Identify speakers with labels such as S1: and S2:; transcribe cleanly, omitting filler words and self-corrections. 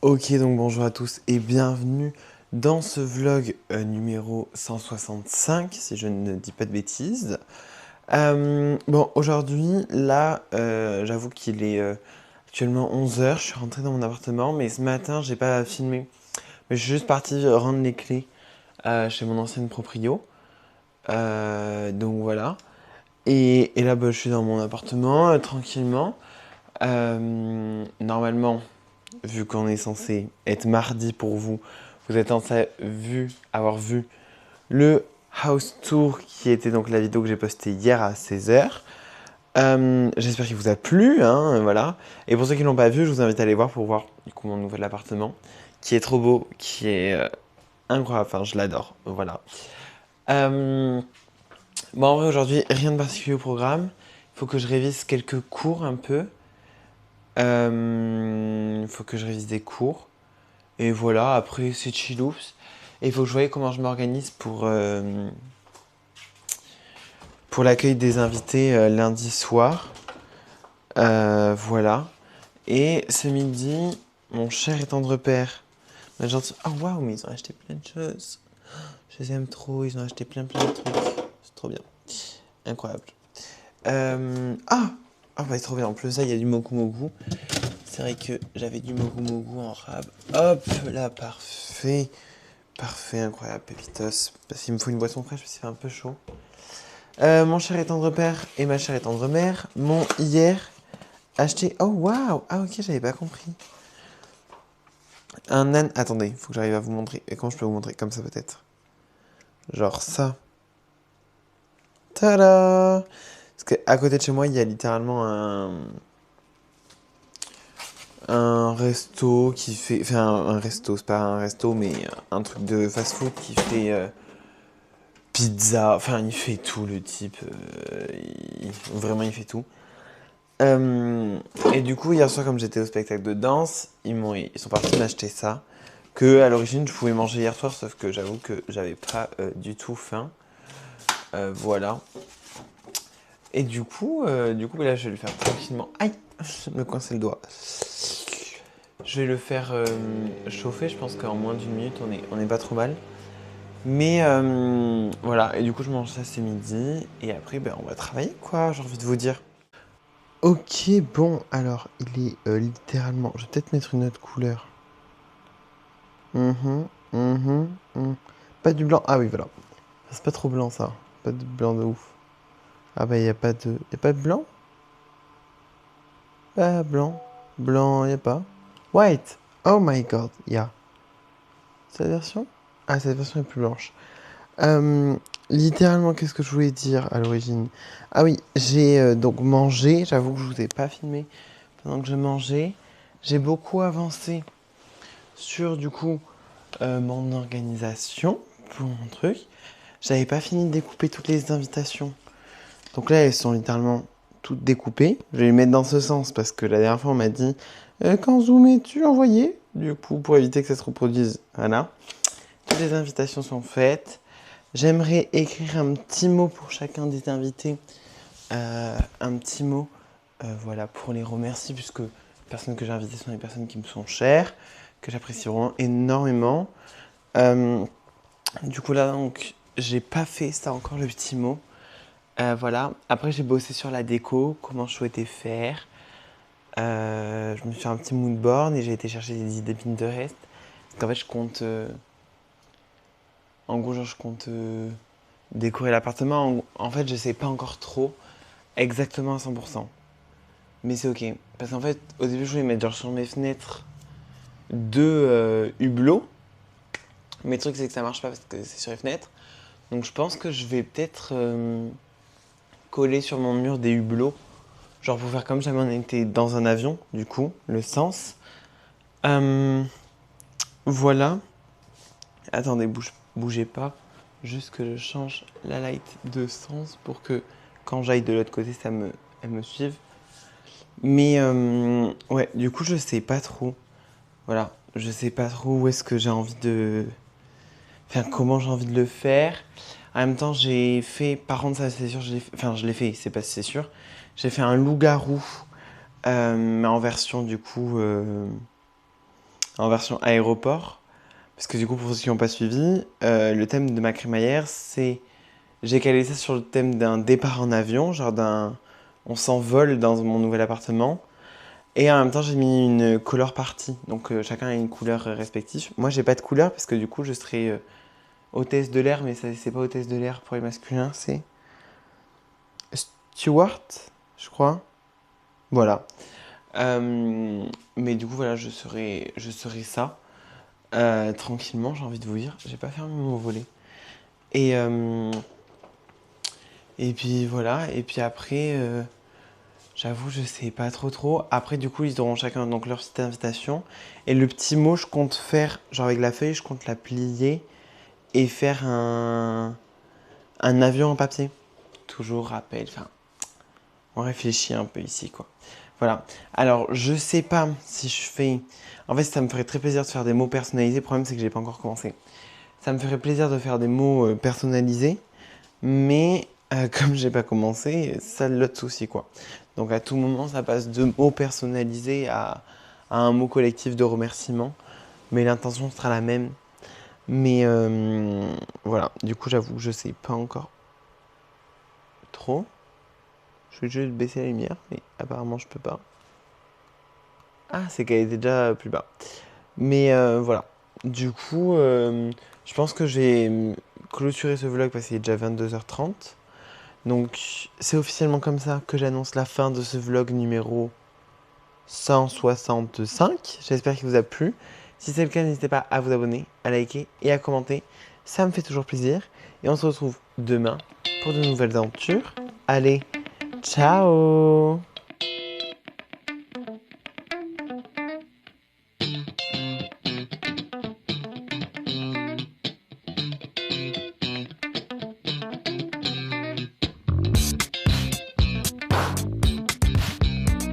S1: Ok, donc bonjour à tous et bienvenue dans ce vlog numéro 165, si je ne dis pas de bêtises. Bon, aujourd'hui, là, j'avoue qu'il est actuellement 11 heures. Je suis rentré dans mon appartement, mais ce matin, j'ai pas filmé. Mais je suis juste parti rendre les clés chez mon ancienne proprio. Donc voilà. Et là, bah, je suis dans mon appartement, tranquillement. Normalement, vu qu'on est censé être mardi pour vous, vous êtes censé avoir vu le house tour qui était donc la vidéo que j'ai postée hier à 16 h. J'espère qu'il vous a plu, hein, voilà. Et pour ceux qui ne l'ont pas vu, je vous invite à aller voir pour voir du coup mon nouvel appartement, qui est trop beau, qui est incroyable, enfin je l'adore, voilà. Euh, bon en vrai aujourd'hui, rien de particulier au programme. Il faut que je révise quelques cours un peu. Il faut que je révise des cours. Et voilà, après c'est chilloops. Et il faut que je voie comment je m'organise pour l'accueil des invités lundi soir. Voilà. Et ce midi, mon cher et tendre père m'a gentil. Oh waouh, mais ils ont acheté plein de choses. Je les aime trop, ils ont acheté plein de trucs. C'est trop bien. Incroyable. Ah! Ah bah c'est trop bien. En plus ça, il y a du moku moku. C'est vrai que j'avais du moku moku en rab. Hop là, parfait. Parfait, incroyable, Pépitos. Parce qu'il me faut une boisson fraîche parce qu'il fait un peu chaud. Mon cher et tendre père et ma chère et tendre mère m'ont hier acheté. Oh waouh! Ah ok, j'avais pas compris. Un âne. Attendez, faut que j'arrive à vous montrer. Et comment je peux vous montrer? Comme ça peut-être. Genre ça. Tada! Parce qu'à côté de chez moi, il y a littéralement un resto qui fait. Enfin, un resto, c'est pas un resto, mais un truc de fast-food qui fait pizza. Enfin, il fait tout, le type. Vraiment, il fait tout. Euh, et du coup, hier soir, comme j'étais au spectacle de danse, ils sont partis m'acheter ça. Que à l'origine, je pouvais manger hier soir, sauf que j'avoue que j'avais pas du tout faim. Voilà. Et du coup, là, je vais le faire tranquillement. Aïe, je me coincer le doigt. Je vais le faire chauffer. Je pense qu'en moins d'une minute, on est pas trop mal. Mais voilà. Et du coup, je mange ça ce midi. Et après, ben, on va travailler, quoi. J'ai envie de vous dire. Ok, bon, alors, il est littéralement. Je vais peut-être mettre une autre couleur. Mhm, mhm, mhm. Pas du blanc. Ah oui, voilà. C'est pas trop blanc, ça. Pas de blanc de ouf. Ah bah, y a pas de blanc? Ah, blanc. Blanc, y a pas. White. Oh my god, y a. Cette version? Ah, cette version est plus blanche. Euh, littéralement, qu'est-ce que je voulais dire à l'origine? Ah oui, j'ai donc mangé. J'avoue que je vous ai pas filmé pendant que je mangeais. J'ai beaucoup avancé sur du coup mon organisation pour mon truc. J'avais pas fini de découper toutes les invitations. Donc là, elles sont littéralement toutes découpées. Je vais les mettre dans ce sens parce que la dernière fois, on m'a dit quand Zoom es-tu envoyé? Du coup, pour éviter que ça se reproduise, voilà. Toutes les invitations sont faites. J'aimerais écrire un petit mot pour chacun des invités. Un petit mot, voilà, pour les remercier, puisque les personnes que j'ai invitées sont des personnes qui me sont chères, que j'apprécie vraiment énormément. Euh, du coup, là, donc, j'ai pas fait ça encore, le petit mot. Voilà. Après, j'ai bossé sur la déco, comment je souhaitais faire. Je me suis fait un petit mood board et j'ai été chercher des idées Pinterest. Parce qu'en fait, je compte. En gros, genre, je compte décorer l'appartement. En fait, je sais pas encore trop exactement à 100%. Mais c'est ok. Parce qu'en fait, au début, je voulais mettre genre sur mes fenêtres deux hublots. Mais le truc, c'est que ça marche pas parce que c'est sur les fenêtres. Donc, je pense que je vais peut-être coller sur mon mur des hublots. Genre pour faire comme jamais on était dans un avion, du coup, le sens. Euh, voilà. Attendez, bougez pas. Juste que je change la light de sens pour que quand j'aille de l'autre côté, elle me suive. Mais ouais, du coup, je sais pas trop. Voilà, je sais pas trop où est-ce que j'ai envie de. Enfin, comment j'ai envie de le faire. En même temps, j'ai fait. Par contre, ça, c'est sûr, enfin, je l'ai fait, c'est pas si c'est sûr. J'ai fait un loup-garou, mais en version du coup. en version aéroport. Parce que du coup, pour ceux qui n'ont pas suivi, le thème de ma crémaillère, c'est... J'ai calé ça sur le thème d'un départ en avion, genre d'un... On s'envole dans mon nouvel appartement. Et en même temps, j'ai mis une color party. Donc chacun a une couleur respective. Moi, j'ai pas de couleur parce que du coup, je serai hôtesse de l'air, mais ça, c'est pas hôtesse de l'air pour les masculins, c'est Stewart, je crois. Voilà. Mais du coup, voilà, je serai ça. Tranquillement, j'ai envie de vous dire. J'ai pas fermé mon volet. Et, euh, et puis voilà. Et puis après, j'avoue, je sais pas trop. Après, du coup, ils auront chacun donc leur petite invitation. Et le petit mot, je compte faire, genre avec la feuille, je compte la plier et faire un avion en papier. Toujours rappel. Enfin, on réfléchit un peu ici, quoi. Voilà. Alors, je sais pas si je fais. En fait, ça me ferait très plaisir de faire des mots personnalisés. Le problème, c'est que j'ai pas encore commencé. Ça me ferait plaisir de faire des mots personnalisés, mais comme j'ai pas commencé, ça l'autre souci quoi. Donc à tout moment, ça passe de mots personnalisés à un mot collectif de remerciement, mais l'intention sera la même. Mais voilà, du coup, j'avoue que je sais pas encore trop. Je vais juste baisser la lumière, mais apparemment, je peux pas. Ah, c'est qu'elle était déjà plus bas. Mais voilà. Du coup, je pense que j'ai clôturé ce vlog parce qu'il est déjà 22h30. Donc, c'est officiellement comme ça que j'annonce la fin de ce vlog numéro 165. J'espère qu'il vous a plu. Si c'est le cas, n'hésitez pas à vous abonner, à liker et à commenter. Ça me fait toujours plaisir. Et on se retrouve demain pour de nouvelles aventures. Allez, ciao!